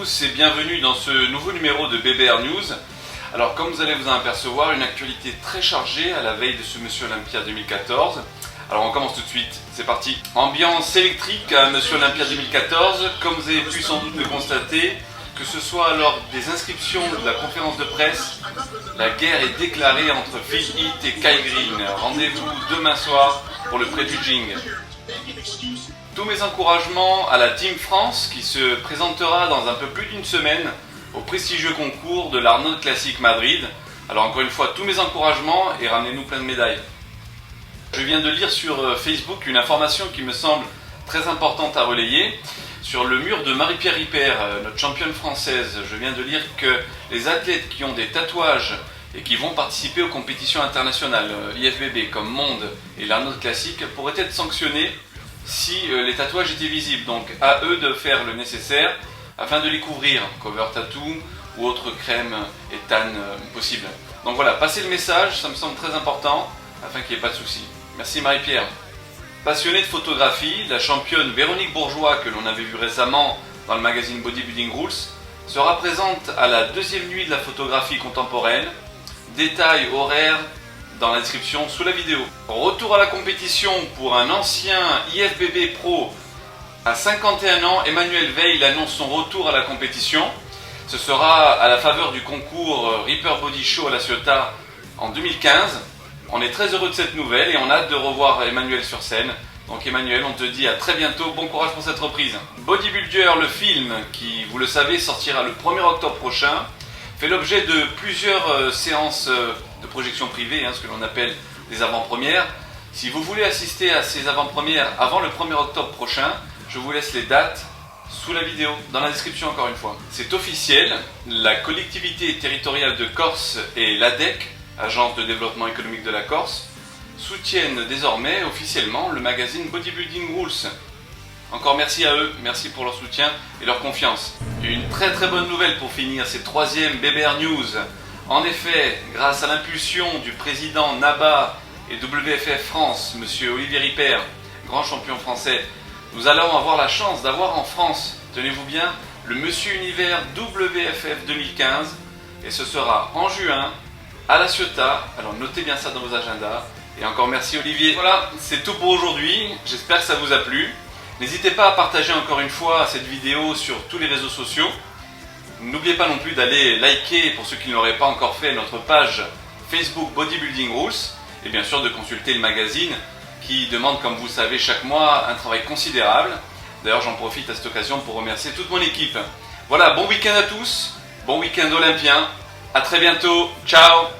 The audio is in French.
tous et bienvenue dans ce nouveau numéro de BBR News. Alors comme vous allez vous en apercevoir, une actualité très chargée à la veille de ce Monsieur Olympia 2014. Alors on commence tout de suite, c'est parti. Ambiance électrique à Monsieur Olympia 2014, comme vous avez pu sans doute le constater, que ce soit lors des inscriptions de la conférence de presse, la guerre est déclarée entre Phil Heath et Kai Greene. Rendez-vous demain soir pour le prejudging. Tous mes encouragements à la Team France qui se présentera dans un peu plus d'une semaine au prestigieux concours de l'Arnold Classic Madrid. Alors encore une fois, tous mes encouragements et ramenez-nous plein de médailles. Je viens de lire sur Facebook une information qui me semble très importante à relayer. Sur le mur de Marie-Pierre Ripper, notre championne française, je viens de lire que les athlètes qui ont des tatouages et qui vont participer aux compétitions internationales, IFBB comme Monde et l'Arnold Classic, pourraient être sanctionnés si les tatouages étaient visibles. Donc à eux de faire le nécessaire afin de les couvrir, cover tattoo ou autre crème et tan possible. Donc voilà, passez le message, ça me semble très important afin qu'il n'y ait pas de soucis. Merci Marie-Pierre. Passionnée de photographie, la championne Véronique Bourgeois, que l'on avait vue récemment dans le magazine Bodybuilding Rules, sera présente à la deuxième nuit de la photographie contemporaine. Détails, horaires dans la description sous la vidéo. Retour à la compétition pour un ancien IFBB Pro. À 51 ans, Emmanuel Veil annonce son retour à la compétition. Ce sera à la faveur du concours Ripper Body Show à La Ciotat en 2015. On est très heureux de cette nouvelle et on a hâte de revoir Emmanuel sur scène. Donc Emmanuel, on te dit à très bientôt, bon courage pour cette reprise. Bodybuilder, le film, qui, vous le savez, sortira le 1er octobre prochain, fait l'objet de plusieurs séances de projection privée, ce que l'on appelle des avant-premières. Si vous voulez assister à ces avant-premières avant le 1er octobre prochain, je vous laisse les dates sous la vidéo, dans la description encore une fois. C'est officiel, la collectivité territoriale de Corse et l'ADEC, Agence de développement économique de la Corse, soutiennent désormais officiellement le magazine Bodybuilding Rules. Encore merci à eux, merci pour leur soutien et leur confiance. Une très très bonne nouvelle pour finir ces troisièmes BBR News. En effet, grâce à l'impulsion du président NABA et WFF France, monsieur Olivier Ripper, grand champion français, nous allons avoir la chance d'avoir en France, tenez-vous bien, le Monsieur Univers WFF 2015, et ce sera en juin, à La Ciotat. Alors notez bien ça dans vos agendas. Et encore merci Olivier. Voilà, c'est tout pour aujourd'hui. J'espère que ça vous a plu. N'hésitez pas à partager encore une fois cette vidéo sur tous les réseaux sociaux. N'oubliez pas non plus d'aller liker, pour ceux qui ne l'auraient pas encore fait, notre page Facebook Bodybuilding Rules. Et bien sûr de consulter le magazine qui demande, comme vous le savez, chaque mois un travail considérable. D'ailleurs j'en profite à cette occasion pour remercier toute mon équipe. Voilà, bon week-end à tous. Bon week-end olympien. À très bientôt. Ciao.